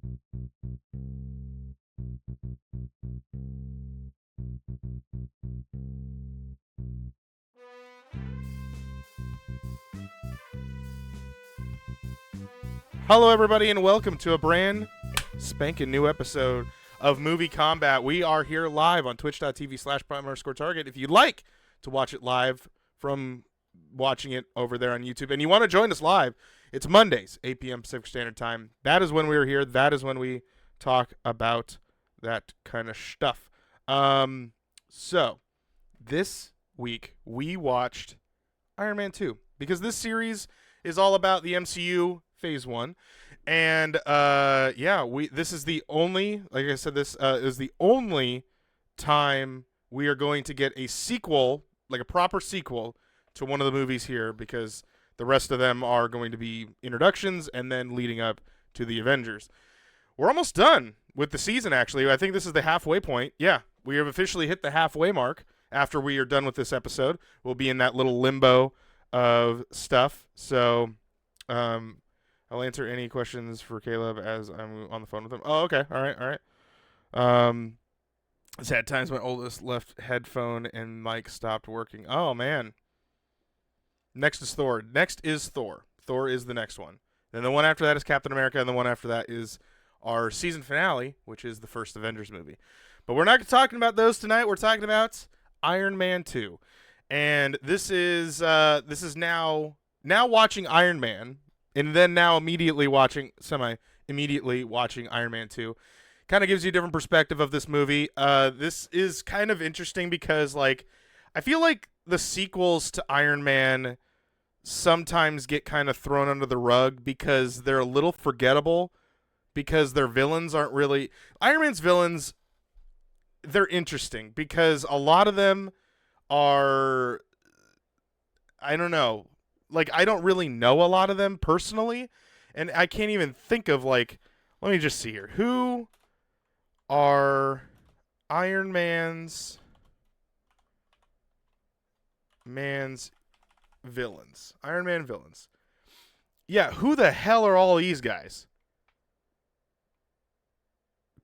Hello, everybody, and welcome to a brand spanking new episode of MovieKombat. We are here live on twitch.tv/Primal Target. If you'd like to watch it live from watching it over there on YouTube, and you want to join us live, it's Mondays, 8 p.m. Pacific Standard Time. That is when we're here. That is when we talk about that kind of stuff. So this week we watched Iron Man 2 because this series is all about the MCU Phase 1. And this is the only, like I said, this is the only time we are going to get a sequel, like a proper sequel to one of the movies here, because the rest of them are going to be introductions and then leading up to the Avengers. We're almost done with the season, actually. I think this is the halfway point. Yeah, we have officially hit the halfway mark. After we are done with this episode, we'll be in that little limbo of stuff. So, I'll answer any questions for Caleb as I'm on the phone with him. Oh, okay. All right. I've had times my oldest left headphone and mic stopped working. Oh, man. Next is Thor. Thor is the next one. Then the one after that is Captain America, and the one after that is our season finale, which is the first Avengers movie. But we're not talking about those tonight. We're talking about Iron Man 2. And this is now watching Iron Man, and then now semi-immediately watching Iron Man 2. Kind of gives you a different perspective of this movie. This is kind of interesting because, like, I feel like the sequels to Iron Man sometimes get kind of thrown under the rug because they're a little forgettable, because their villains aren't really... Iron Man's villains, they're interesting because a lot of them are... I don't know. Like, I don't really know a lot of them personally, and I can't even think of, like, let me just see here. Who are Iron Man's villains? Iron Man villains. Yeah, who the hell are all these guys?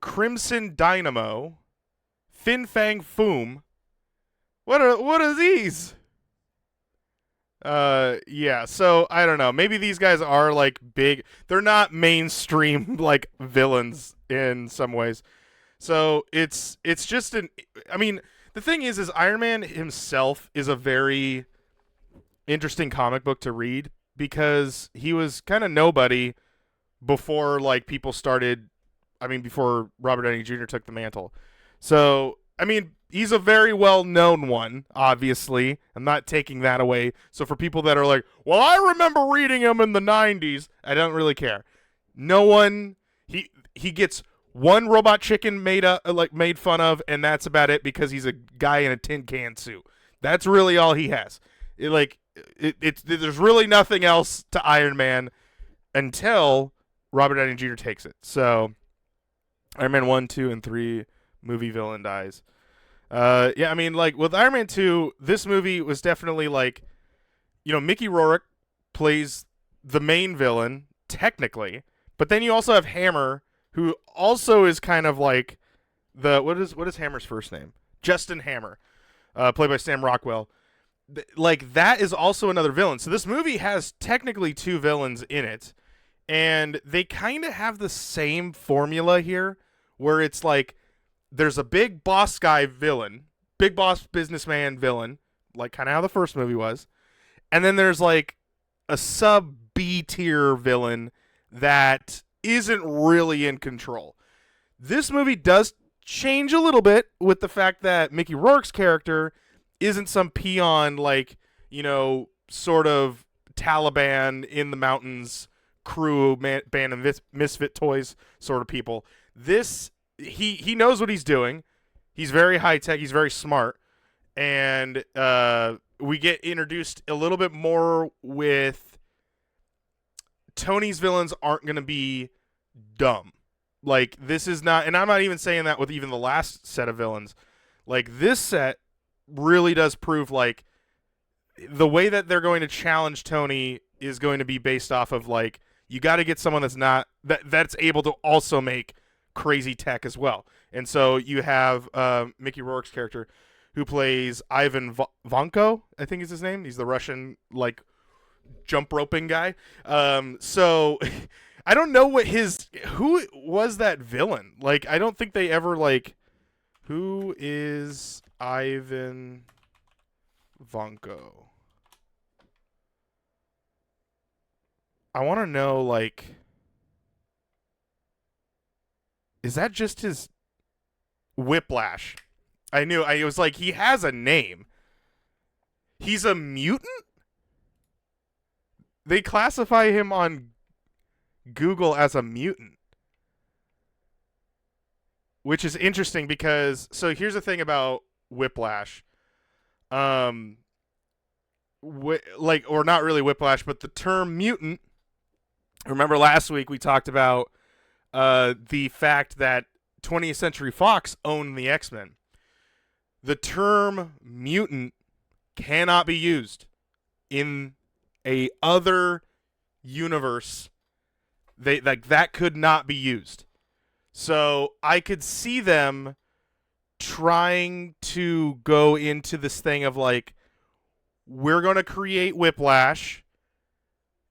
Crimson Dynamo, Fin Fang Foom. What are these? So I don't know. Maybe these guys are like big. They're not mainstream like villains in some ways. So it's just the thing is Iron Man himself is a very interesting comic book to read because he was kind of nobody before like people started. Before Robert Downey Jr. took the mantle. So he's a very well-known one, obviously. I'm not taking that away. So for people that are like, well, I remember reading him in the 90s, I don't really care. No one, he gets one robot chicken made fun of, and that's about it because he's a guy in a tin can suit. That's really all he has. There's really nothing else to Iron Man until Robert Downey Jr. takes it. So Iron Man 1, 2, and 3 movie villain dies. With Iron Man 2, this movie was definitely like, Mickey Rourke plays the main villain, technically, but then you also have Hammer, who also is kind of like what is Hammer's first name? Justin Hammer, played by Sam Rockwell. That is also another villain. So this movie has technically two villains in it, and they kind of have the same formula here, where it's like, there's a big boss guy villain, big boss businessman villain, like kind of how the first movie was. And then there's like a sub B tier villain that isn't really in control. This movie does change a little bit with the fact that Mickey Rourke's character isn't some peon, like, sort of Taliban in the mountains crew, band of misfit toys sort of people. He knows what he's doing. He's very high tech. He's very smart, and we get introduced a little bit more with Tony's villains aren't going to be dumb. Like, this is not, and I'm not even saying that with even the last set of villains. Like, this set really does prove like the way that they're going to challenge Tony is going to be based off of like You got to get someone that's able to also make crazy tech as well. And so you have Mickey Rourke's character who plays Ivan Vanko, I think is his name. He's the Russian like jump roping guy. So I don't know who was that villain. Like I don't think they ever like who is Ivan Vanko. I want to know like is that just his Whiplash? I was like he has a name. He's a mutant? They classify him on Google as a mutant, which is interesting because so here's the thing about Whiplash, or not really Whiplash, but the term mutant. Remember last week we talked about the fact that 20th Century Fox owned the X-Men. The term mutant cannot be used in a other universe. They like that could not be used. So I could see them trying to go into this thing of like we're going to create Whiplash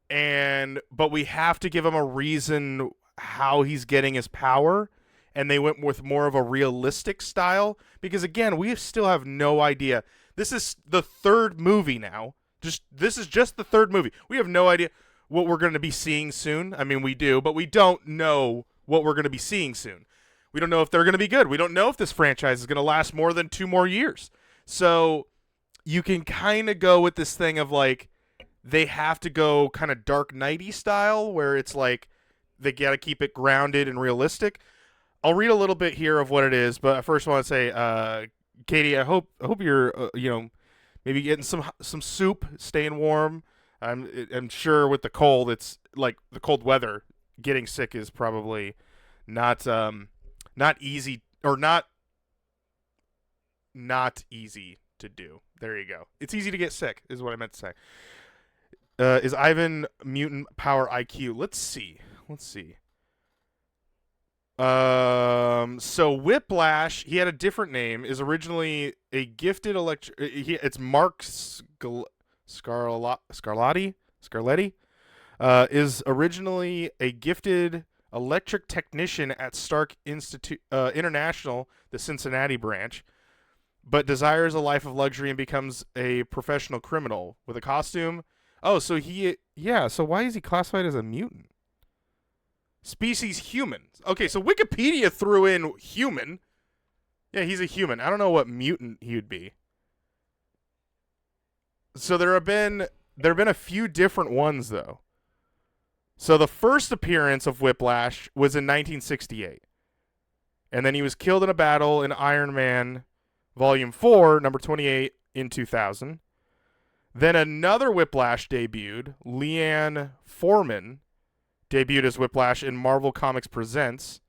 but we have to give him a reason how he's getting his power, and they went with more of a realistic style because again, we still have no idea. This is the third movie now. This is just the third movie. We have no idea what we're going to be seeing soon. I mean, we do, but we don't know what we're going to be seeing soon. We don't know if they're going to be good. We don't know if this franchise is going to last more than 2 more years. So you can kind of go with this thing of like they have to go kind of Dark Knight-y style where it's like they got to keep it grounded and realistic. I'll read a little bit here of what it is, but I first want to say, Katie, I hope you're maybe getting some soup, staying warm. I'm sure with the cold, it's like the cold weather. Getting sick is probably not easy or not easy to do. There you go. It's easy to get sick, is what I meant to say. Is Ivan mutant power IQ? Let's see. So Whiplash, he had a different name. Is originally a gifted it's Mark Scarlatti. Is originally a gifted electric technician at Stark Institute International, the Cincinnati branch, but desires a life of luxury and becomes a professional criminal with a costume. Oh, so so why is he classified as a mutant? Species human. Okay, so Wikipedia threw in human. Yeah, he's a human. I don't know what mutant he would be. So there have been a few different ones though. So the first appearance of Whiplash was in 1968. And then he was killed in a battle in Iron Man Volume 4, number 28 in 2000. Then another Whiplash debuted. Leanne Foreman debuted as Whiplash in Marvel Comics Presents,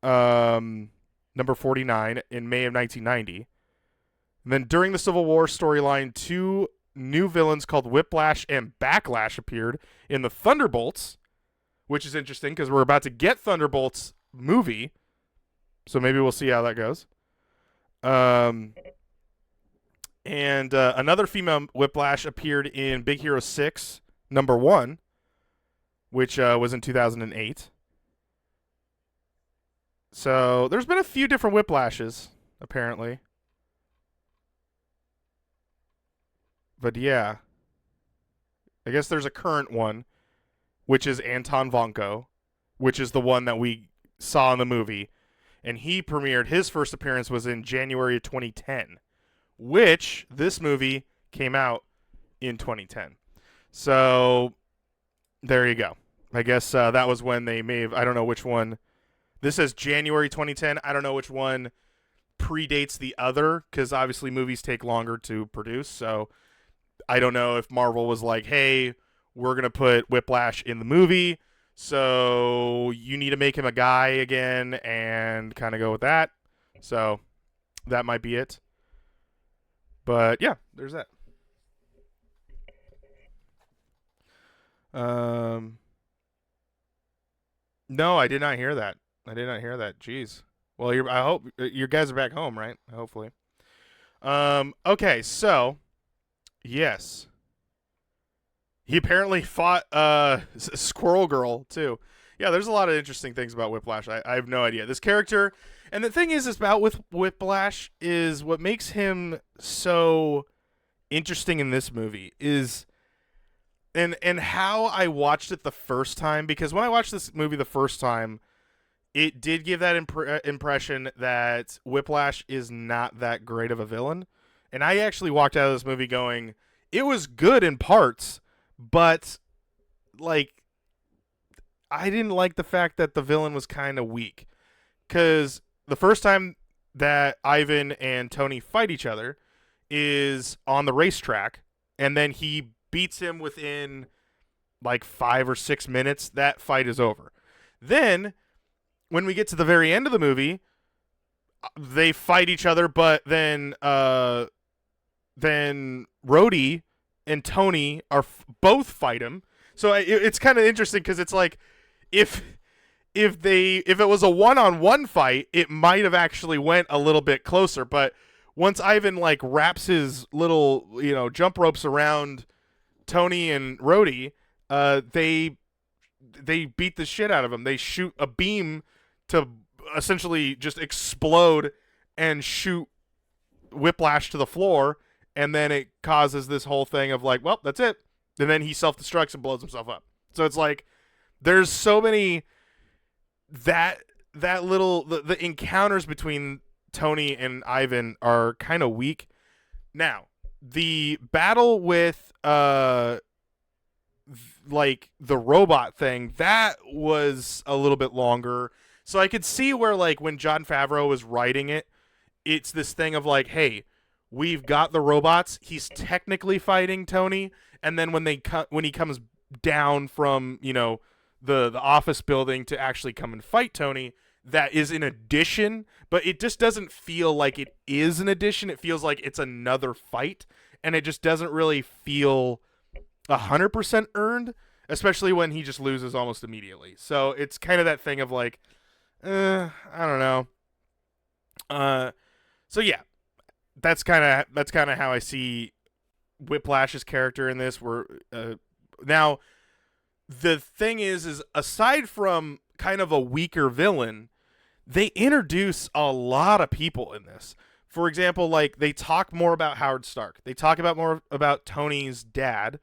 number 49 in May of 1990. And then during the Civil War storyline, 2 new villains called Whiplash and Backlash appeared in the Thunderbolts, which is interesting because we're about to get Thunderbolts movie, so maybe we'll see how that goes. And another female Whiplash appeared in Big Hero 6, number 1, which was in 2008. So there's been a few different Whiplashes, apparently. But yeah. I guess there's a current one, which is Anton Vanko, which is the one that we saw in the movie. And he premiered, his first appearance was in January of 2010, which this movie came out in 2010. So there you go. I guess that was when they may have, I don't know which one. This says January 2010. I don't know which one predates the other, because obviously movies take longer to produce. So I don't know if Marvel was like, hey, we're going to put Whiplash in the movie, so you need to make him a guy again and kind of go with that. So that might be it. But yeah, there's that. Um, no, I did not hear that. I did not hear that. Jeez. Well, I hope your guys are back home, right? Hopefully. Okay, so yes, he apparently fought Squirrel Girl too. Yeah, there's a lot of interesting things about Whiplash. I have no idea this character, and the thing is about with Whiplash is what makes him so interesting in this movie is and how I watched it the first time, because when I watched this movie the first time, it did give that impression that Whiplash is not that great of a villain. And I actually walked out of this movie going, it was good in parts, but like I didn't like the fact that the villain was kind of weak. Cuz the first time that Ivan and Tony fight each other is on the racetrack, and then he beats him within like 5 or 6 minutes. That fight is over. Then when we get to the very end of the movie, they fight each other, but then Rhodey and Tony both fight him. So it's kind of interesting because it's like if if it was a one-on-one fight, it might have actually went a little bit closer. But once Ivan like wraps his little jump ropes around Tony and Rhodey, they beat the shit out of him. They shoot a beam to essentially just explode and shoot Whiplash to the floor, and then it causes this whole thing of like, well, that's it. And then he self-destructs and blows himself up. So it's like there's so many that little the encounters between Tony and Ivan are kind of weak. Now, the battle with like the robot thing, that was a little bit longer. So I could see where like when Jon Favreau was writing it, it's this thing of like, hey, we've got the robots. He's technically fighting Tony, and then when he comes down from the office building to actually come and fight Tony, that is an addition. But it just doesn't feel like it is an addition. It feels like it's another fight, and it just doesn't really feel 100% earned, especially when he just loses almost immediately. So it's kind of that thing of like, I don't know. So yeah, that's kind of how I see Whiplash's character in this. Now the thing is aside from kind of a weaker villain, they introduce a lot of people in this. For example, like they talk more about Howard Stark. They talk about more about Tony's dad,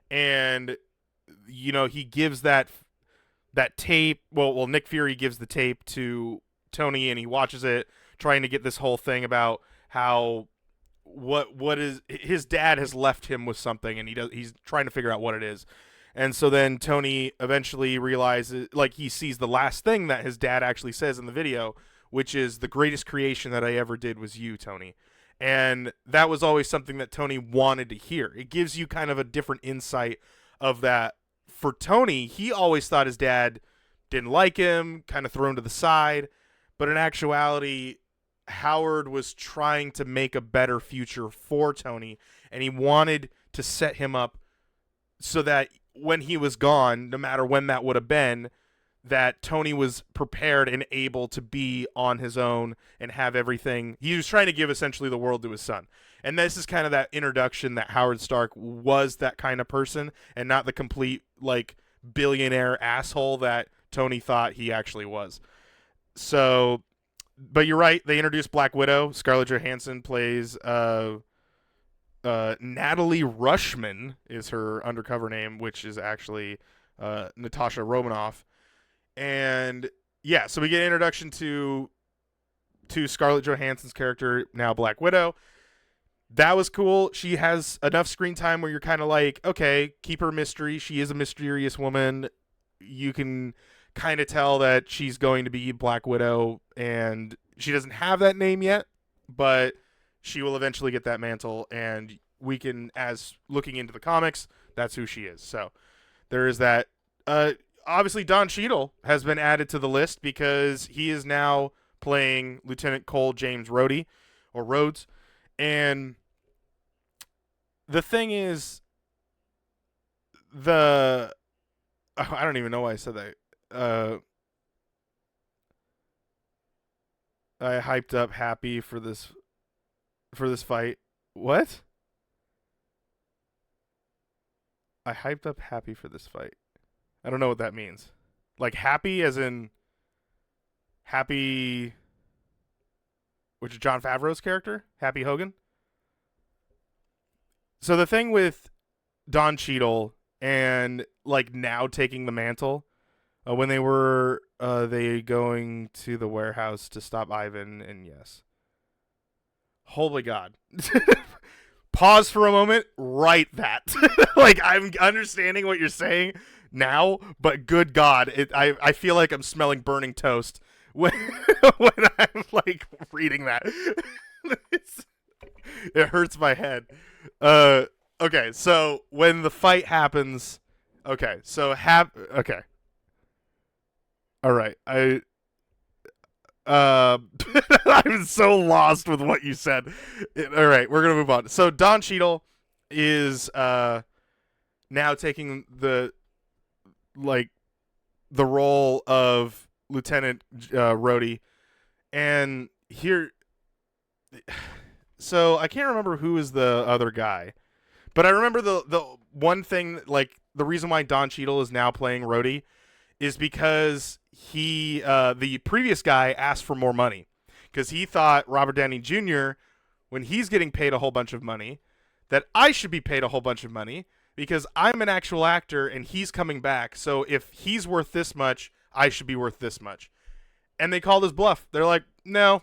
and he gives that tape. Well, Nick Fury gives the tape to Tony, and he watches it, trying to get this whole thing about how what is his dad has left him with something, and he's trying to figure out what it is. And so then Tony eventually realizes, like, he sees the last thing that his dad actually says in the video, which is, the greatest creation that I ever did was you, Tony. And that was always something that Tony wanted to hear. It gives you kind of a different insight of that. For Tony, he always thought his dad didn't like him, kind of thrown to the side. But in actuality, Howard was trying to make a better future for Tony, and he wanted to set him up so that when he was gone, no matter when that would have been, that Tony was prepared and able to be on his own and have everything. He was trying to give essentially the world to his son. And this is kind of that introduction that Howard Stark was that kind of person and not the complete like billionaire asshole that Tony thought he actually was. So, but you're right. They introduced Black Widow. Scarlett Johansson plays Natalie Rushman is her undercover name, which is actually Natasha Romanoff. And yeah, so we get an introduction to Scarlett Johansson's character, now Black Widow. That was cool. She has enough screen time where you're kind of like, okay, keep her mystery. She is a mysterious woman. You can kind of tell that she's going to be Black Widow, and she doesn't have that name yet, but she will eventually get that mantle, and we can, as looking into the comics, that's who she is. So there is that. Obviously, Don Cheadle has been added to the list because he is now playing Lieutenant Cole James Rhodey, or Rhodes. And the thing is, the I don't even know why I said that. I hyped up happy for this fight. What? I hyped up happy for this fight. I don't know what that means. Like happy as in happy, which is Jon Favreau's character, Happy Hogan. So the thing with Don Cheadle and like now taking the mantle, when they going to the warehouse to stop Ivan, and yes, holy God. Pause for a moment. Write that. Like I'm understanding what you're saying now, but good God, I feel like I'm smelling burning toast when when I'm like reading that. It hurts my head. Okay, so when the fight happens, okay, so okay, all right, I'm so lost with what you said. All right, we're gonna move on. So Don Cheadle is now taking like the role of Lieutenant Rhodey, and here, so I can't remember who is the other guy, but I remember the one thing, like the reason why Don Cheadle is now playing Rhodey is because the previous guy asked for more money because he thought Robert Downey Jr., when he's getting paid a whole bunch of money, that I should be paid a whole bunch of money because I'm an actual actor and he's coming back. So if he's worth this much, I should be worth this much. And they called his bluff. They're like, no,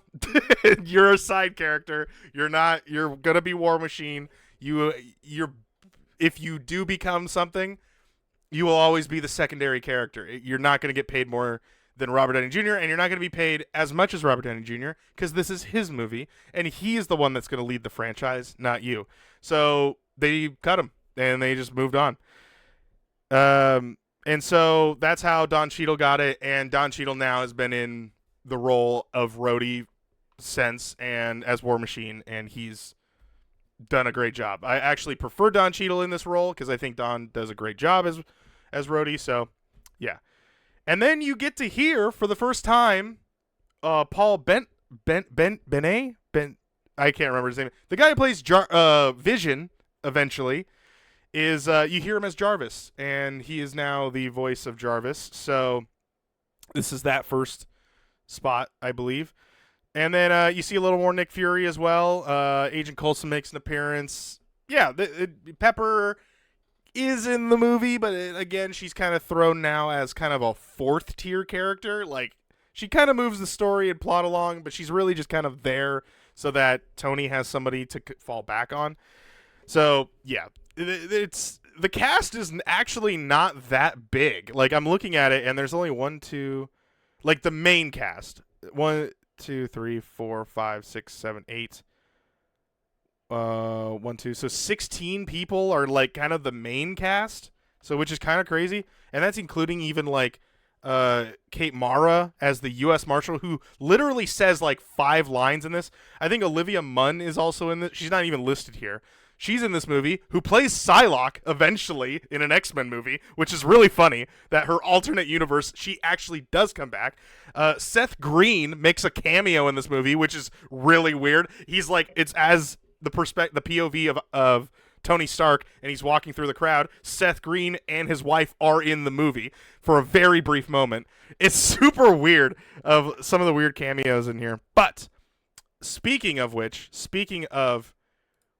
you're a side character. You're not. You're gonna be War Machine. If you do become something, you will always be the secondary character. You're not going to get paid more than Robert Downey Jr., and you're not going to be paid as much as Robert Downey Jr. because this is his movie, and he is the one that's going to lead the franchise, not you. So they cut him, and they just moved on. And so that's how Don Cheadle got it, and Don Cheadle now has been in the role of Rhodey since, and as War Machine, and he's done a great job. I actually prefer Don Cheadle in this role because I think Don does a great job as Rhodey. So, yeah. And then you get to hear for the first time, Paul Benet. I can't remember his name. The guy who plays Vision eventually is you hear him as Jarvis, and he is now the voice of Jarvis. So this is that first spot, I believe. And then you see a little more Nick Fury as well. Agent Coulson makes an appearance. Yeah, Pepper is in the movie, but again, she's kind of thrown now as kind of a fourth-tier character. Like, she kind of moves the story and plot along, but she's really just kind of there so that Tony has somebody to fall back on. So, yeah, it's the cast is actually not that big. Like, I'm looking at it, and there's only like the main cast. 1, 2, 3, 4, 5, 6, 7, 8. 1, 2. So 16 people are like kind of the main cast. So which is kind of crazy, and that's including even like Kate Mara as the U.S. Marshal, who literally says like 5 lines in this. I think Olivia Munn is also in this. She's not even listed here. She's in this movie, who plays Psylocke eventually in an X-Men movie, which is really funny that her alternate universe, she actually does come back. Seth Green makes a cameo in this movie, which is really weird. He's like, it's as the POV of Tony Stark, and he's walking through the crowd. Seth Green and his wife are in the movie for a very brief moment. It's super weird of some of the weird cameos in here. But speaking of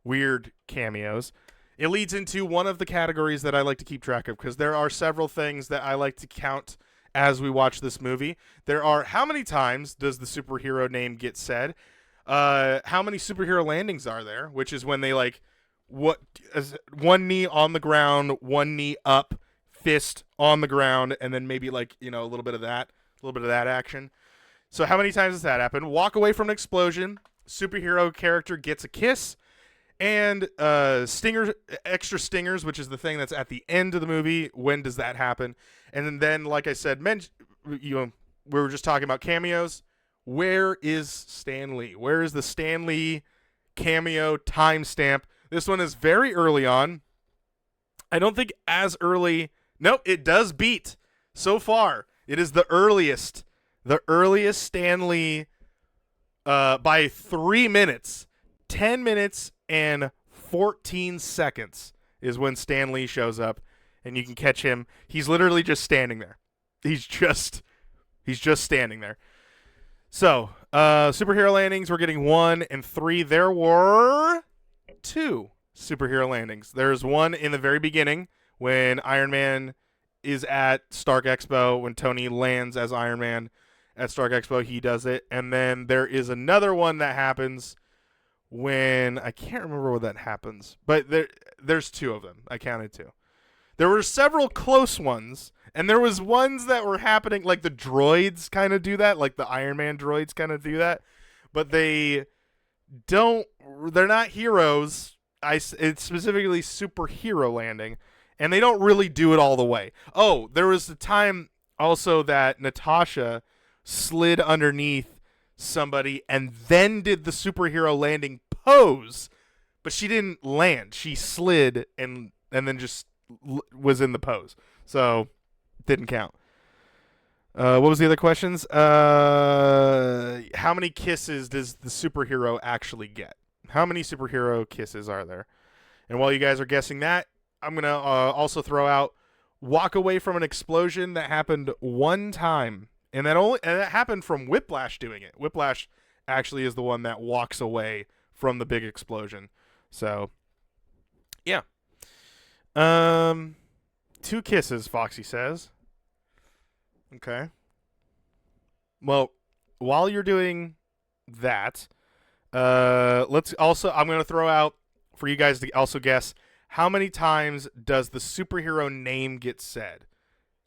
weird cameos, it leads into one of the categories that I like to keep track of, because there are several things that I like to count as we watch this movie. There are, how many times does the superhero name get said? How many superhero landings are there? Which is when they like, one knee on the ground, one knee up, fist on the ground, and then maybe like, a little bit of that action. So how many times does that happen? Walk away from an explosion, superhero character gets a kiss, and extra stingers, which is the thing that's at the end of the movie. When does that happen? And then like I said, we were just talking about cameos. Where is Stan Lee? Where is the Stan Lee cameo timestamp? This one is very early on. I don't think as early Nope, it does beat. So far, it is the earliest Stan Lee by 3 minutes. 10 minutes and 14 seconds is when Stan Lee shows up, and you can catch him. He's literally just standing there. He's just standing there. So, superhero landings, we're getting 1 and 3. There were 2 superhero landings. There's one in the very beginning when Iron Man is at Stark Expo, when Tony lands as Iron Man at Stark Expo, he does it. And then there is another one that happens when, I can't remember what that happens, but there's 2 of them. I counted 2. There were several close ones, and there was ones that were happening, like the droids kind of do that, like the Iron Man droids kind of do that, but they're not heroes. It's specifically superhero landing, and they don't really do it all the way. Oh, there was the time also that Natasha slid underneath somebody and then did the superhero landing pose, but she didn't land. She slid and then just was in the pose, so didn't count. What was the other questions? How many kisses does the superhero actually get? How many superhero kisses are there? And while you guys are guessing that, I'm going to also throw out walk away from an explosion that happened 1 time. And that happened from Whiplash doing it. Whiplash actually is the one that walks away from the big explosion. So, yeah. 2 kisses, Foxy says. Okay. Well, while you're doing that, I'm going to throw out for you guys to also guess, how many times does the superhero name get said?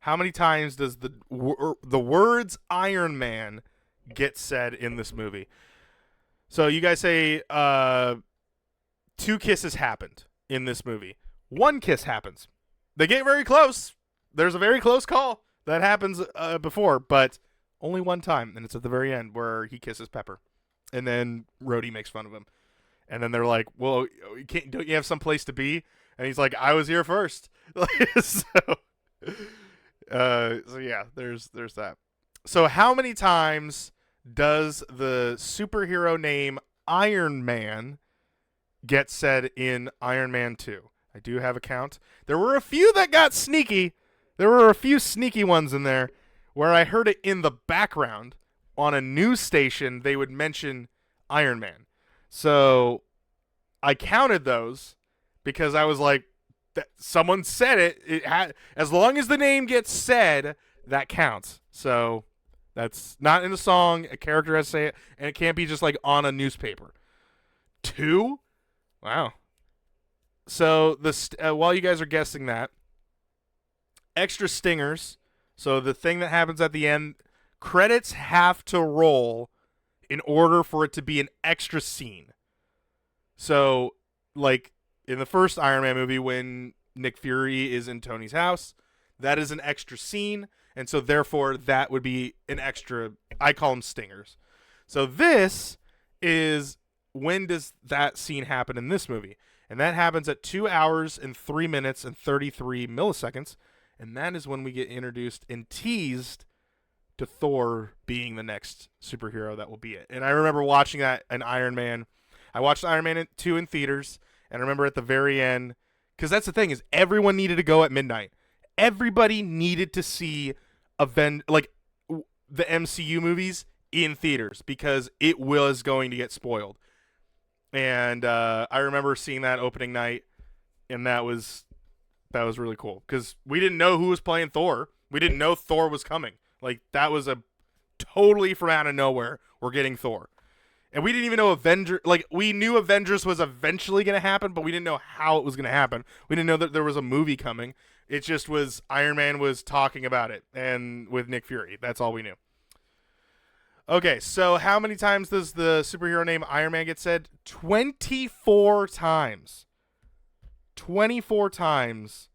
How many times does the words Iron Man get said in this movie? So you guys say 2 kisses happened in this movie. 1 kiss happens. They get very close. There's a very close call that happens before, but only 1 time, and it's at the very end where he kisses Pepper, and then Rhodey makes fun of him, and then they're like, "Well, don't you have some place to be?" And he's like, "I was here first." So yeah, there's that. So how many times does the superhero name Iron Man get said in Iron Man 2? I do have a count. There were a few that got sneaky. There were a few sneaky ones in there where I heard it in the background on a news station. They would mention Iron Man. So I counted those because I was like, someone said it. It had, as long as the name gets said, that counts. So that's not in the song. A character has to say it, and it can't be just like on a newspaper. 2? Wow. So while you guys are guessing that, extra stingers. So the thing that happens at the end, credits have to roll in order for it to be an extra scene. So, like in the first Iron Man movie, when Nick Fury is in Tony's house, that is an extra scene, and so therefore that would be an extra. I call them stingers. So this is, when does that scene happen in this movie? And that happens at 2 hours and 3 minutes and 33 milliseconds. And that is when we get introduced and teased to Thor being the next superhero that will be it. And I remember watching that in Iron Man. I watched Iron Man 2 in theaters. And I remember at the very end, because that's the thing, is everyone needed to go at midnight. Everybody needed to see the MCU movies in theaters because it was going to get spoiled. And I remember seeing that opening night, and that was really cool because we didn't know who was playing Thor. We didn't know Thor was coming. Like, that was a totally from out of nowhere, we're getting Thor. And we didn't even know we knew Avengers was eventually going to happen, but we didn't know how it was going to happen. We didn't know that there was a movie coming. It just was Iron Man was talking about it, and with Nick Fury. That's all we knew. Okay, so how many times does the superhero name Iron Man get said? 24 times. 24 times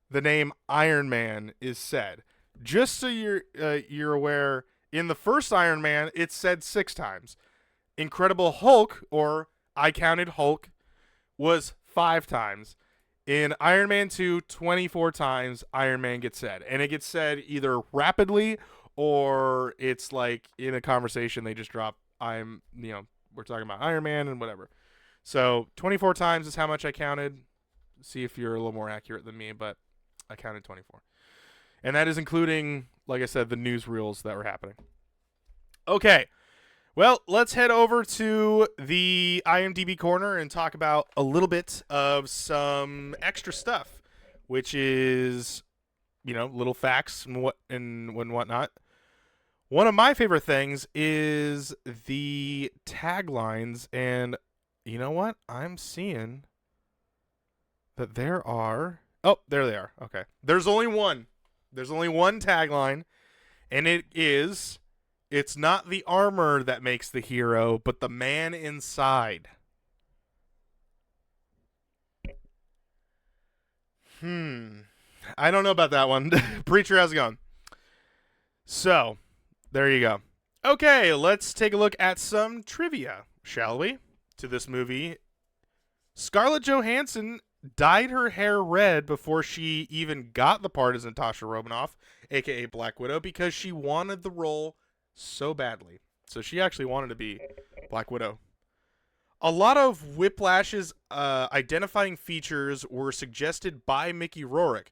the name Iron Man is said. Just so you're aware, in the first Iron Man, it's said 6 times. Incredible Hulk, or I counted Hulk, was 5 times. In Iron Man 2, 24 times Iron Man gets said. And it gets said either rapidly or it's like in a conversation they just drop, we're talking about Iron Man and whatever. So 24 times is how much I counted. See if you're a little more accurate than me, but I counted 24. And that is including, like I said, the newsreels that were happening. Okay. Well, let's head over to the IMDb corner and talk about a little bit of some extra stuff, which is, little facts and whatnot. One of my favorite things is the taglines, and you know what? I'm seeing that there are... Oh, there they are. Okay. There's only one. There's only one tagline, and it is... It's not the armor that makes the hero, but the man inside. I don't know about that one. Preacher, how's it going? So, there you go. Okay, let's take a look at some trivia, shall we? To this movie. Scarlett Johansson dyed her hair red before she even got the part as Natasha Romanoff, a.k.a. Black Widow, because she wanted the role so badly. So she actually wanted to be Black Widow. A lot of Whiplash's identifying features were suggested by Mickey Rourke.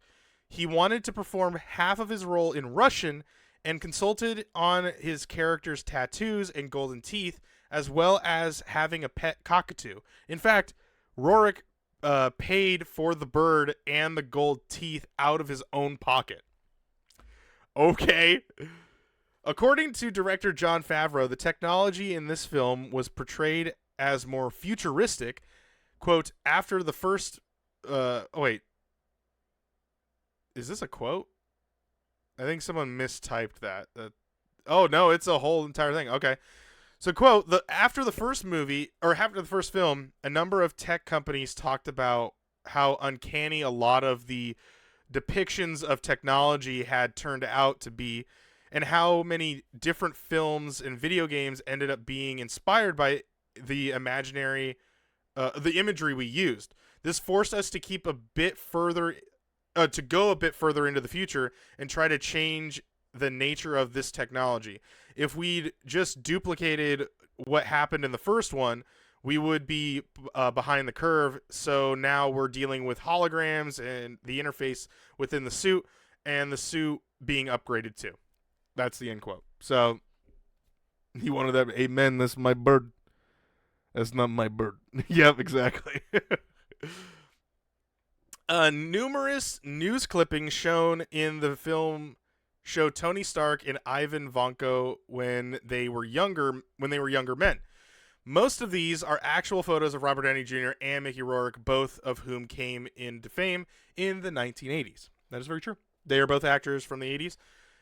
He wanted to perform half of his role in Russian and consulted on his character's tattoos and golden teeth, as well as having a pet cockatoo. In fact, Rourke paid for the bird and the gold teeth out of his own pocket. Okay. According to director Jon Favreau, the technology in this film was portrayed as more futuristic. Quote, after the first... wait. Is this a quote? I think someone mistyped that. Oh, no, it's a whole entire thing. Okay. So, quote, after the first film, a number of tech companies talked about how uncanny a lot of the depictions of technology had turned out to be, and how many different films and video games ended up being inspired by the imagery we used. This forced us to keep a bit further, to go a bit further into the future and try to change the nature of this technology. If we'd just duplicated what happened in the first one, we would be behind the curve. So now we're dealing with holograms and the interface within the suit, and the suit being upgraded too. That's the end quote. So he wanted that. Amen. That's my bird. That's not my bird. Yep, exactly. Numerous news clippings shown in the film show Tony Stark and Ivan Vanko when they were younger men. Most of these are actual photos of Robert Downey Jr. and Mickey Rourke, both of whom came into fame in the 1980s. That is very true. They are both actors from the 80s.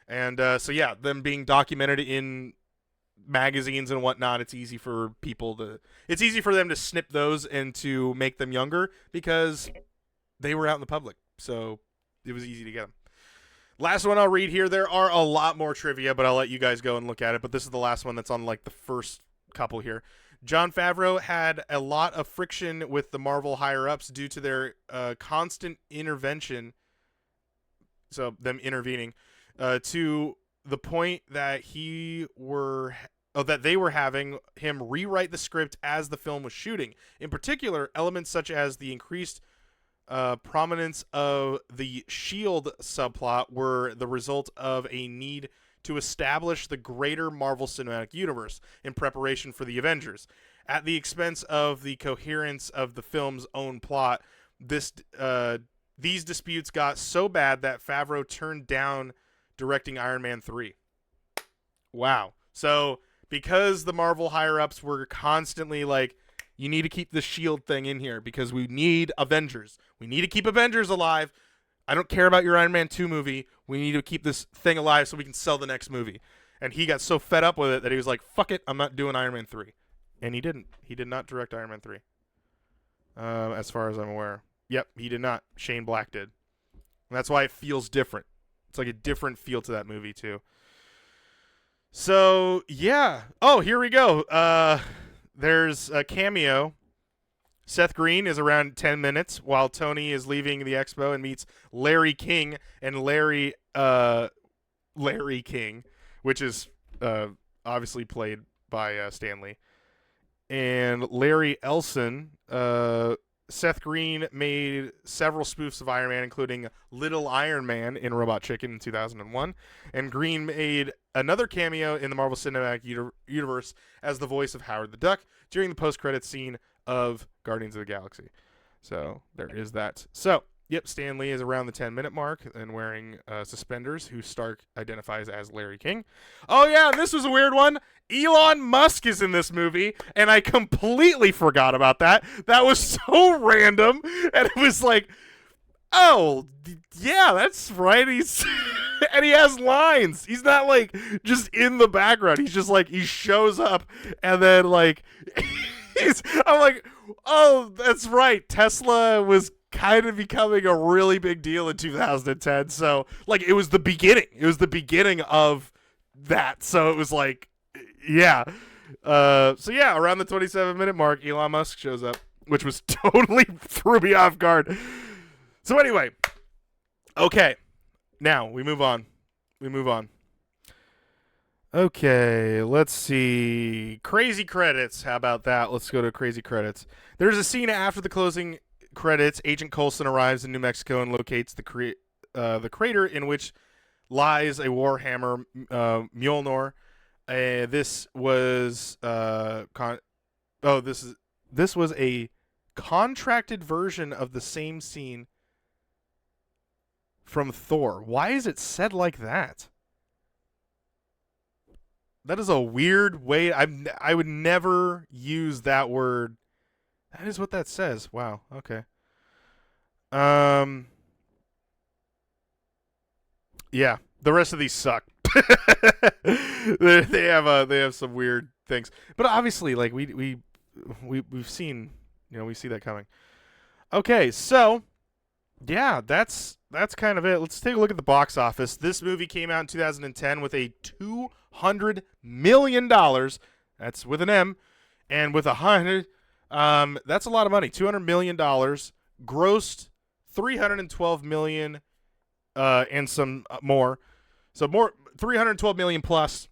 And so, yeah, them being documented in magazines and whatnot, it's easy for them to snip those and to make them younger because they were out in the public. So it was easy to get them. Last one I'll read here. There are a lot more trivia, but I'll let you guys go and look at it. But this is the last one that's on like the first couple here. Jon Favreau had a lot of friction with the Marvel higher-ups due to their constant intervention, so them intervening, to the point that they were having him rewrite the script as the film was shooting. In particular, elements such as the increased prominence of the S.H.I.E.L.D. subplot were the result of a need to establish the greater Marvel Cinematic Universe in preparation for the Avengers. At the expense of the coherence of the film's own plot, these disputes got so bad that Favreau turned down directing Iron Man 3. Wow. So, because the Marvel higher-ups were constantly like, you need to keep the S.H.I.E.L.D. thing in here because we need Avengers. We need to keep Avengers alive. I don't care about your Iron Man 2 movie. We need to keep this thing alive so we can sell the next movie. And he got so fed up with it that he was like, fuck it, I'm not doing Iron Man 3. And he didn't. He did not direct Iron Man 3. As far as I'm aware. Yep, he did not. Shane Black did. And that's why it feels different. It's like a different feel to that movie, too. So, yeah. Oh, here we go. There's a cameo Seth Green is around 10 minutes while Tony is leaving the expo and meets Larry King and Larry King, which is obviously played by Stan Lee. And Larry Elson. Seth Green made several spoofs of Iron Man, including Little Iron Man in Robot Chicken in 2001. And Green made another cameo in the Marvel Cinematic Universe as the voice of Howard the Duck during the post-credits scene of Guardians of the Galaxy. So there is that. So, yep, Stan Lee is around the 10-minute mark and wearing suspenders, who Stark identifies as Larry King. Oh, yeah, and this was a weird one. Elon Musk is in this movie, and I completely forgot about that. That was so random, and it was like, oh, yeah, that's right. He's and he has lines. He's not like just in the background. He's just like, he shows up, and then like, I'm like, oh, that's right. Tesla was kind of becoming a really big deal in 2010. So like, it was the beginning. It was the beginning of that. So it was like, yeah. So yeah, around the 27-minute mark, Elon Musk shows up, which was totally threw me off guard. So anyway, okay, now we move on. Okay, let's see. Crazy credits. How about that? Let's go to crazy credits. There's a scene after the closing credits. Agent Coulson arrives in New Mexico and locates the crater in which lies a Warhammer Mjolnir. This was this was a contracted version of the same scene from Thor. Why is it said like that? That is a weird way. I would never use that word. That is what that says. Wow. Okay. Yeah. The rest of these suck. they have some weird things, but obviously, like we've seen, we see that coming. Okay, so yeah, that's kind of it. Let's take a look at the box office. This movie came out in 2010 with a $200 million. That's with an M, and with 100. That's a lot of money. $200 million, grossed $312 million, and some more. So more 312 million plus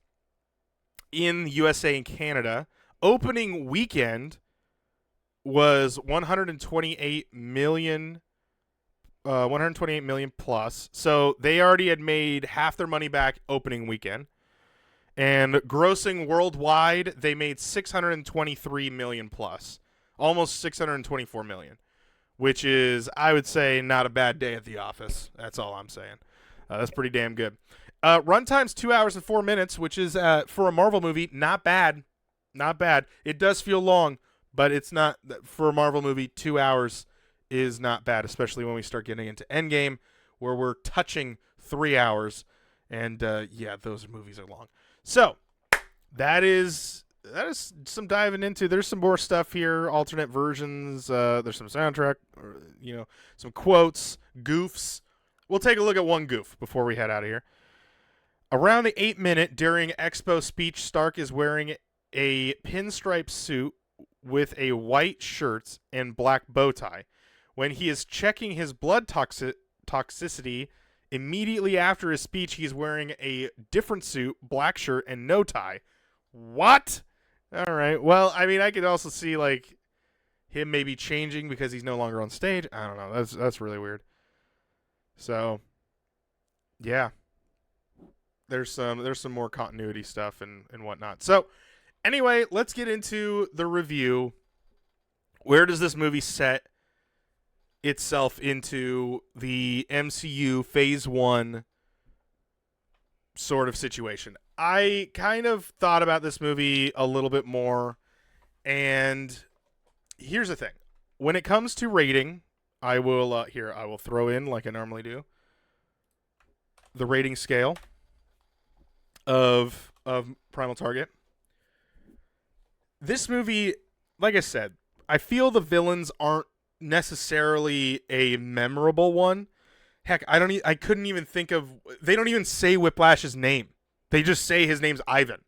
in USA and Canada. Opening weekend was 128 million plus. So they already had made half their money back opening weekend. And grossing worldwide, they made 623 million plus. Almost 624 million, which is, I would say, not a bad day at the office. That's all I'm saying. That's pretty damn good. Runtime's 2 hours and 4 minutes, which is, for a Marvel movie, not bad. Not bad. It does feel long, but it's not, for a Marvel movie, 2 hours is not bad, especially when we start getting into Endgame, where we're touching 3 hours. And, yeah, those movies are long. So, that is some diving into. There's some more stuff here, alternate versions. There's some soundtrack, some quotes, goofs. We'll take a look at one goof before we head out of here. Around the 8-minute during Expo speech, Stark is wearing a pinstripe suit with a white shirt and black bow tie. When he is checking his blood toxicity, immediately after his speech, he's wearing a different suit, black shirt, and no tie. What? All right. Well, I mean, I could also see like him maybe changing because he's no longer on stage. I don't know. That's really weird. So, yeah. There's some more continuity stuff and whatnot. So, anyway, let's get into the review. Where does this movie set itself into the MCU Phase 1 sort of situation? I kind of thought about this movie a little bit more, and here's the thing. When it comes to rating, I will throw in, like I normally do, the rating scale of Primal Target. This movie, like I said, I feel the villains aren't necessarily a memorable one. Heck, I couldn't even think of. They don't even say Whiplash's name. They just say his name's Ivan.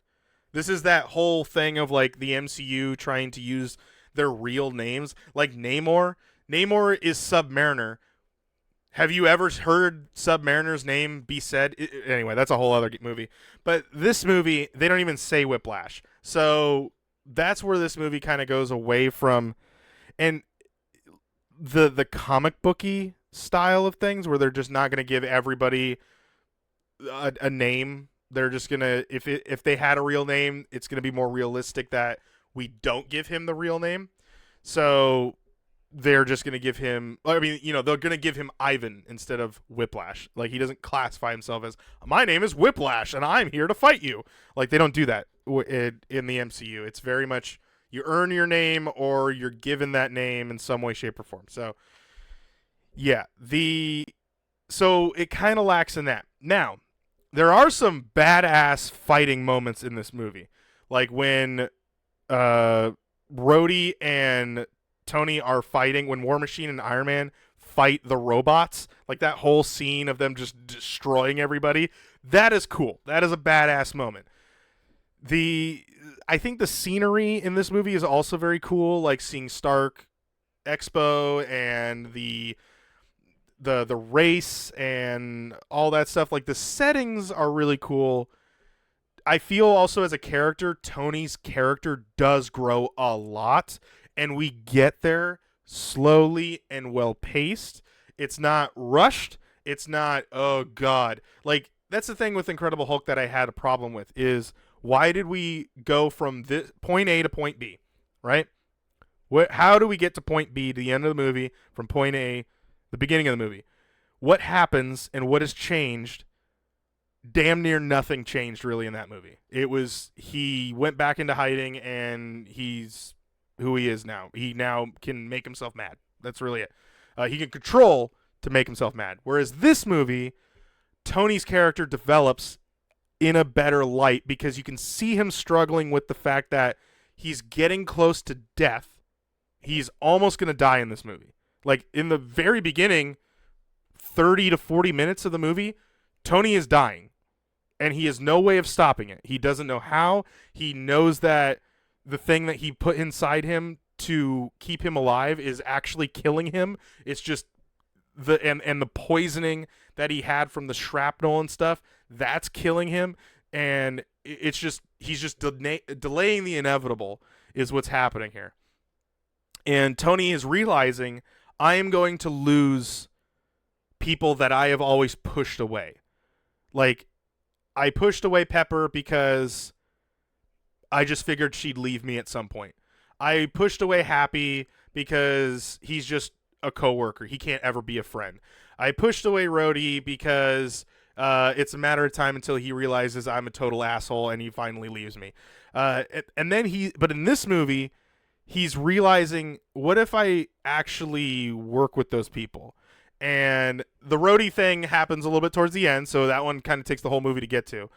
This is that whole thing of like the MCU trying to use their real names. Like Namor. Namor is Submariner. Have you ever heard Submariner's name be said? Anyway, that's a whole other movie. But this movie, they don't even say Whiplash. So that's where this movie kind of goes away from, and the comic booky style of things, where they're just not going to give everybody a name. They're just gonna, if they had a real name, it's gonna be more realistic that we don't give him the real name. So they're just going to give him, I mean, you know, they're going to give him Ivan instead of Whiplash. Like, he doesn't classify himself as, my name is Whiplash and I'm here to fight you. Like, they don't do that in the MCU. It's very much, you earn your name or you're given that name in some way, shape, or form. So, yeah, so it kind of lacks in that. Now, there are some badass fighting moments in this movie. Like when Rhodey and Tony are fighting, when War Machine and Iron Man fight the robots, like that whole scene of them just destroying everybody, that is cool. That is a badass moment. I think the scenery in this movie is also very cool, like seeing Stark Expo and the race and all that stuff. Like, the settings are really cool. I feel also as a character, Tony's character does grow a lot, and we get there slowly and well paced. It's not rushed. It's not, oh God. Like, that's the thing with Incredible Hulk that I had a problem with, is why did we go from this point A to point B, right? How do we get to point B to the end of the movie from point A, the beginning of the movie? What happens and what has changed? Damn near nothing changed really in that movie. It was, he went back into hiding and he's who he is now. He now can make himself mad. That's really it. He can control to make himself mad. Whereas this movie, Tony's character develops in a better light because you can see him struggling with the fact that he's getting close to death. He's almost going to die in this movie. Like, in the very beginning, 30 to 40 minutes of the movie, Tony is dying. And he has no way of stopping it. He doesn't know how. He knows that the thing that he put inside him to keep him alive is actually killing him. It's just and the poisoning that he had from the shrapnel and stuff, that's killing him. And it's just, he's just delaying the inevitable is what's happening here. And Tony is realizing, I am going to lose people that I have always pushed away. Like, I pushed away Pepper because I just figured she'd leave me at some point. I pushed away Happy because he's just a coworker. He can't ever be a friend. I pushed away Rhodey because it's a matter of time until he realizes I'm a total asshole and he finally leaves me. And then but in this movie, he's realizing, what if I actually work with those people? And the Rhodey thing happens a little bit towards the end, so that one kind of takes the whole movie to get to.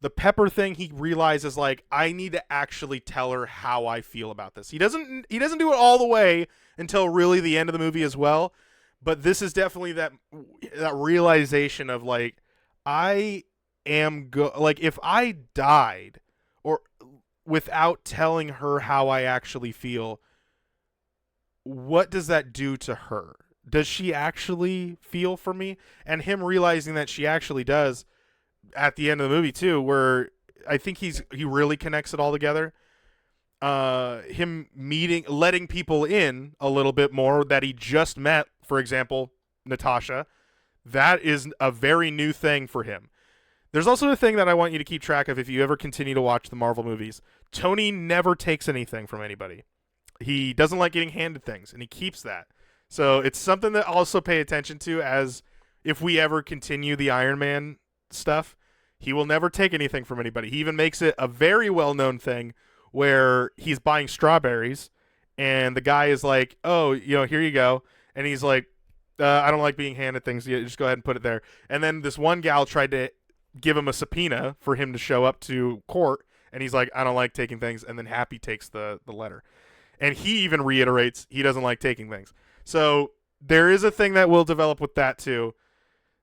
The Pepper thing, he realizes, like, I need to actually tell her how I feel about this. He doesn't do it all the way until really the end of the movie as well, but this is definitely that realization of, like, I am like, if I died or without telling her how I actually feel, what does that do to her? Does she actually feel for me? And him realizing that she actually does at the end of the movie too, where I think he really connects it all together. Him letting people in a little bit more that he just met, for example, Natasha. That is a very new thing for him. There's also a thing that I want you to keep track of if you ever continue to watch the Marvel movies. Tony never takes anything from anybody. He doesn't like getting handed things, and he keeps that. So it's something to also pay attention to, as if we ever continue the Iron Man stuff, he will never take anything from anybody. He even makes it a very well-known thing where he's buying strawberries and the guy is like, oh, here you go. And he's like, I don't like being handed things. You just go ahead and put it there. And then this one gal tried to give him a subpoena for him to show up to court. And he's like, I don't like taking things. And then Happy takes the letter. And he even reiterates he doesn't like taking things. So there is a thing that will develop with that too.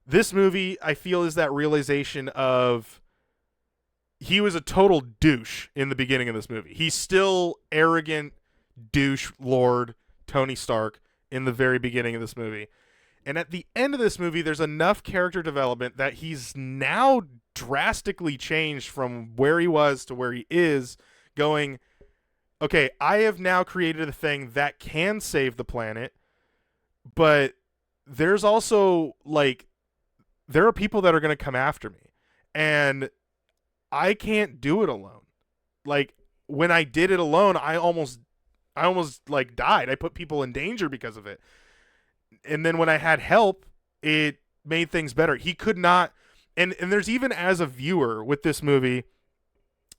This movie, I feel, is that realization of he was a total douche in the beginning of this movie. He's still arrogant douche lord Tony Stark in the very beginning of this movie. And at the end of this movie, there's enough character development that he's now drastically changed from where he was to where he is, going, okay, I have now created a thing that can save the planet, but there's also, like, there are people that are going to come after me, and I can't do it alone. Like, when I did it alone, I almost like died. I put people in danger because of it. And then when I had help, it made things better. He could not, and there's even as a viewer with this movie,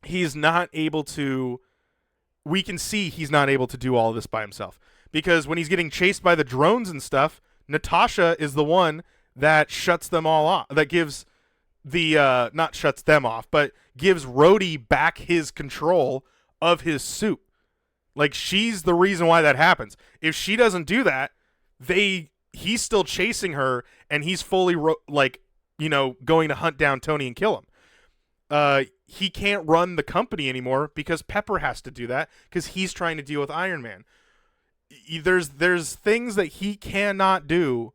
he's not able to, we can see he's not able to do all of this by himself. Because when he's getting chased by the drones and stuff, Natasha is the one that shuts them all off, that gives the, not shuts them off, but gives Rhodey back his control of his suit. Like, she's the reason why that happens. If she doesn't do that, he's still chasing her, and he's fully going to hunt down Tony and kill him. He can't run the company anymore because Pepper has to do that because he's trying to deal with Iron Man. There's things that he cannot do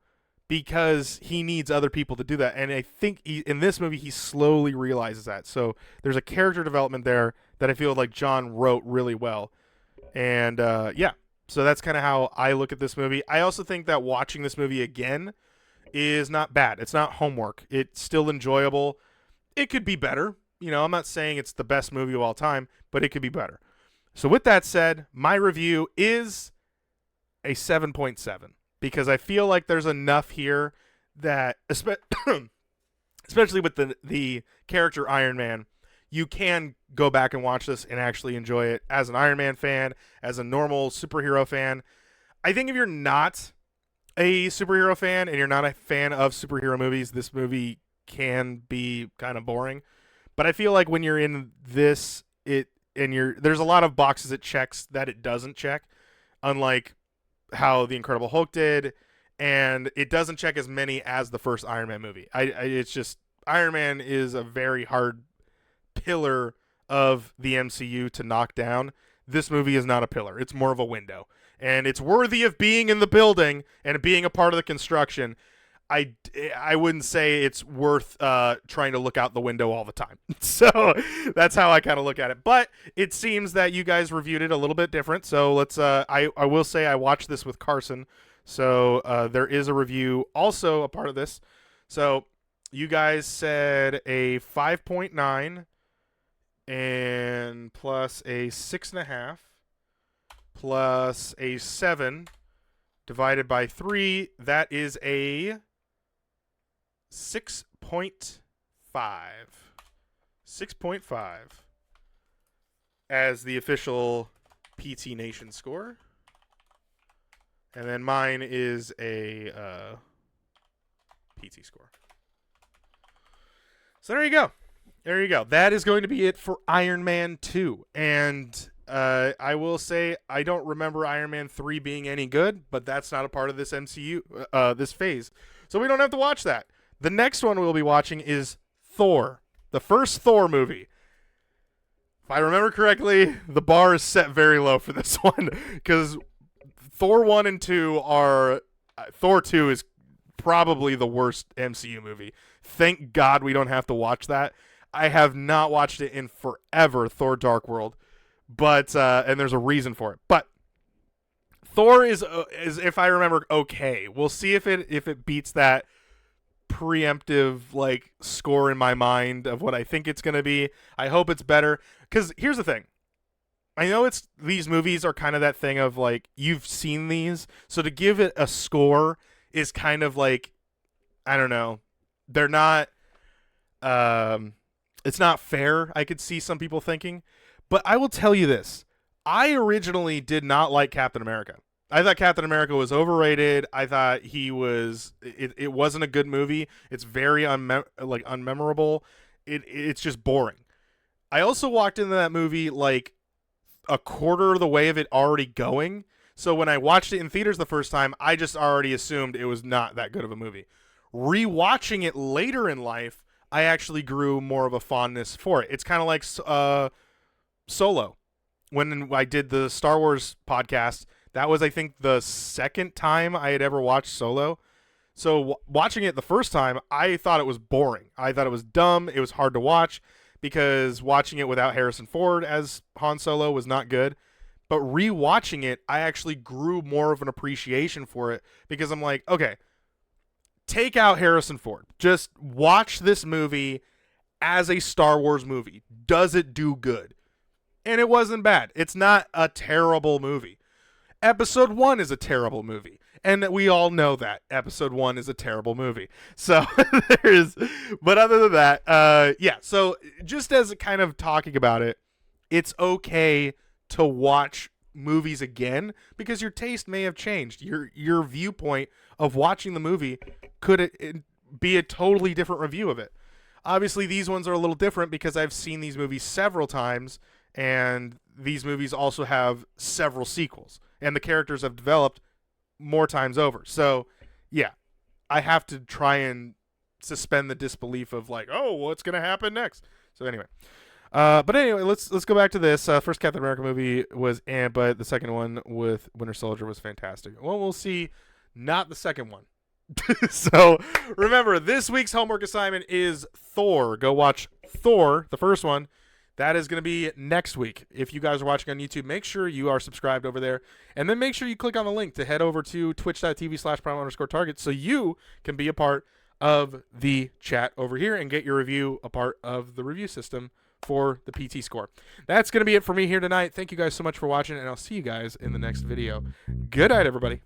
because he needs other people to do that, and I think in this movie he slowly realizes that. So there's a character development there that I feel like John wrote really well, and yeah. So that's kind of how I look at this movie. I also think that watching this movie again is not bad. It's not homework. It's still enjoyable. It could be better. You know, I'm not saying it's the best movie of all time, but it could be better. So with that said, my review is a 7.7 because I feel like there's enough here that, especially with the character Iron Man, you can go back and watch this and actually enjoy it as an Iron Man fan, as a normal superhero fan. I think if you're not a superhero fan and you're not a fan of superhero movies, this movie can be kind of boring. But I feel like when you're in this, there's a lot of boxes it checks that it doesn't check, unlike how The Incredible Hulk did, and it doesn't check as many as the first Iron Man movie. It's just, Iron Man is a very hard pillar of the MCU to knock down. This movie is not a pillar. It's more of a window. And it's worthy of being in the building and being a part of the construction. I wouldn't say it's worth trying to look out the window all the time. So that's how I kind of look at it. But it seems that you guys reviewed it a little bit different. So let's I will say I watched this with Carson. So there is a review also a part of this. So you guys said a 5.9 and plus a 6.5 plus a 7 divided by 3. That is a 6.5. 6.5 as the official PT Nation score. And then mine is a PT score. So there you go. There you go. That is going to be it for Iron Man 2. And I will say I don't remember Iron Man 3 being any good, but that's not a part of this MCU, this phase. So we don't have to watch that. The next one we'll be watching is Thor, the first Thor movie. If I remember correctly, the bar is set very low for this one because Thor 1 and 2 are... Thor 2 is probably the worst MCU movie. Thank God we don't have to watch that. I have not watched it in forever, Thor Dark World. But and there's a reason for it. But Thor is if I remember, okay. We'll see if it beats that preemptive like score in my mind of what I think it's going to be. I hope it's better, cuz here's the thing. I know these movies are kind of that thing of like you've seen these, so to give it a score is kind of like, I don't know. They're not it's not fair, I could see some people thinking. But I will tell you this. I originally did not like Captain America. I thought Captain America was overrated. I thought it wasn't a good movie. It's very unmemorable. It's just boring. I also walked into that movie like a quarter of the way of it already going. So when I watched it in theaters the first time, I just already assumed it was not that good of a movie. Rewatching it later in life, I actually grew more of a fondness for it. It's kind of like Solo. when I did the Star Wars podcast, that was, I think, the second time I had ever watched Solo. So watching it the first time, I thought it was boring. I thought it was dumb. It was hard to watch because watching it without Harrison Ford as Han Solo was not good. But rewatching it, I actually grew more of an appreciation for it because I'm like, okay, take out Harrison Ford. Just watch this movie as a Star Wars movie. Does it do good? And it wasn't bad. It's not a terrible movie. Episode 1 is a terrible movie. And we all know that Episode 1 is a terrible movie. So but other than that, yeah. So just as kind of talking about it, it's okay to watch movies again because your taste may have changed. Your viewpoint of watching the movie could it be a totally different review of it. Obviously, these ones are a little different because I've seen these movies several times, and these movies also have several sequels, and the characters have developed more times over. So, yeah, I have to try and suspend the disbelief of like, oh, what's gonna happen next? So anyway, but anyway, let's go back to this. First Captain America movie was but the second one with Winter Soldier was fantastic. Well, we'll see. Not the second one. So remember, this week's homework assignment is Thor. Go watch Thor, the first one. That is going to be next week. If you guys are watching on YouTube, make sure you are subscribed over there. And then make sure you click on the link to head over to twitch.tv/primal_target so you can be a part of the chat over here and get your review a part of the review system for the PT score. That's going to be it for me here tonight. Thank you guys so much for watching, and I'll see you guys in the next video. Good night, everybody.